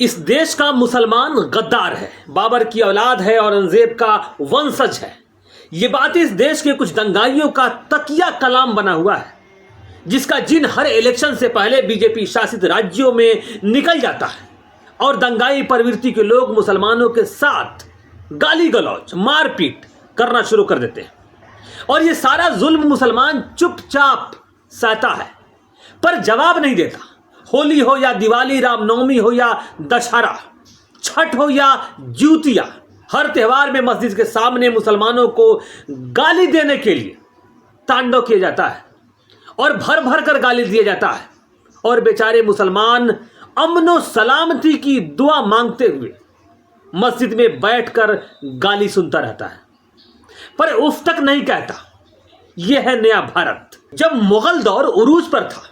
इस देश का मुसलमान गद्दार है, बाबर की औलाद है, औरंगजेब का वंशज है। ये बात इस देश के कुछ दंगाइयों का तकिया कलाम बना हुआ है, जिसका जिन हर इलेक्शन से पहले बीजेपी शासित राज्यों में निकल जाता है और दंगाई प्रवृत्ति के लोग मुसलमानों के साथ गाली गलौज मारपीट करना शुरू कर देते हैं। और ये सारा जुल्म मुसलमान चुपचाप सहता है, पर जवाब नहीं देता। होली हो या दिवाली, रामनवमी हो या दशहरा, छठ हो या ज्यूतिया, हर त्योहार में मस्जिद के सामने मुसलमानों को गाली देने के लिए तांडव किया जाता है और भर भर कर गाली दिया जाता है। और बेचारे मुसलमान अमनो सलामती की दुआ मांगते हुए मस्जिद में बैठकर गाली सुनता रहता है, पर उफ तक नहीं कहता। यह है नया भारत। जब मुगल दौर उरूज पर था,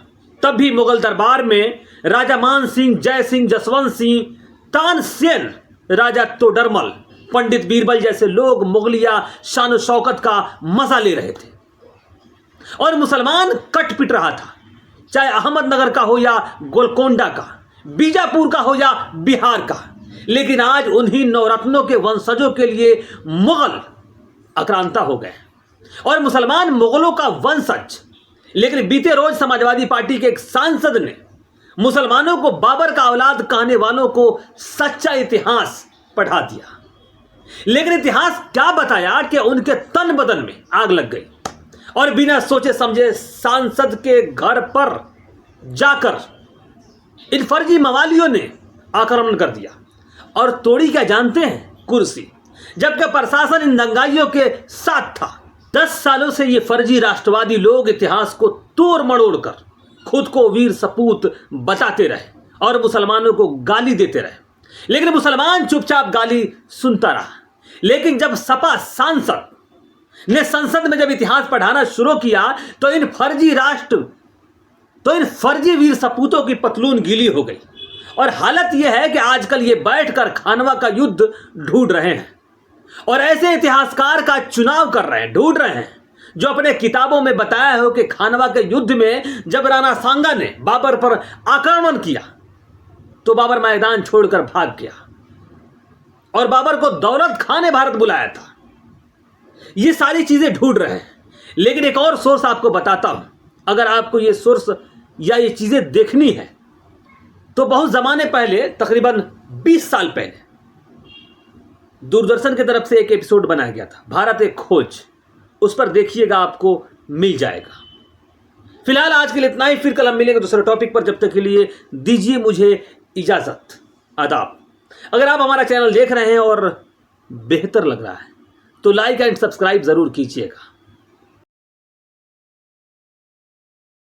तब भी मुगल दरबार में राजा मान सिंह, जय सिंह, जसवंत सिंह, तानसेन, राजा तोडरमल, पंडित बीरबल जैसे लोग मुगलिया शान शौकत का मजा ले रहे थे और मुसलमान कट पिट रहा था, चाहे अहमदनगर का हो या गोलकोंडा का, बीजापुर का हो या बिहार का। लेकिन आज उन्हीं नवरत्नों के वंशजों के लिए मुगल आक्रांता हो गए और मुसलमान मुगलों का वंशज। लेकिन बीते रोज समाजवादी पार्टी के एक सांसद ने मुसलमानों को बाबर का औलाद कहने वालों को सच्चा इतिहास पढ़ा दिया। लेकिन इतिहास क्या बताया कि उनके तन बदन में आग लग गई और बिना सोचे समझे सांसद के घर पर जाकर इन फर्जी मवालियों ने आक्रमण कर दिया और तोड़ी क्या जानते हैं? कुर्सी। जबकि प्रशासन इन दंगाइयों के साथ था। 10 सालों से ये फर्जी राष्ट्रवादी लोग इतिहास को तोड़ मड़ोड़ कर खुद को वीर सपूत बताते रहे और मुसलमानों को गाली देते रहे। लेकिन मुसलमान चुपचाप गाली सुनता रहा। लेकिन जब सपा सांसद ने संसद में जब इतिहास पढ़ाना शुरू किया तो इन फर्जी वीर सपूतों की पतलून गीली हो गई। और हालत यह है कि आजकल ये बैठकर खानवा का युद्ध ढूंढ रहे हैं और ऐसे इतिहासकार का चुनाव कर रहे हैं, ढूंढ रहे हैं जो अपने किताबों में बताया हो कि खानवा के युद्ध में जब राणा सांगा ने बाबर पर आक्रमण किया तो बाबर मैदान छोड़कर भाग गया और बाबर को दौलत खां ने भारत बुलाया था। ये सारी चीजें ढूंढ रहे हैं। लेकिन एक और सोर्स आपको बताता हूं, अगर आपको ये सोर्स या ये चीजें देखनी है तो बहुत जमाने पहले, तकरीबन 20 साल पहले, दूरदर्शन की तरफ से एक एपिसोड बनाया गया था, भारत एक खोज। उस पर देखिएगा, आपको मिल जाएगा। फिलहाल आज के लिए इतना ही, फिर कल हम मिलेंगे दूसरे टॉपिक पर। जब तक के लिए दीजिए मुझे इजाजत, आदाब। अगर आप हमारा चैनल देख रहे हैं और बेहतर लग रहा है तो लाइक एंड सब्सक्राइब जरूर कीजिएगा।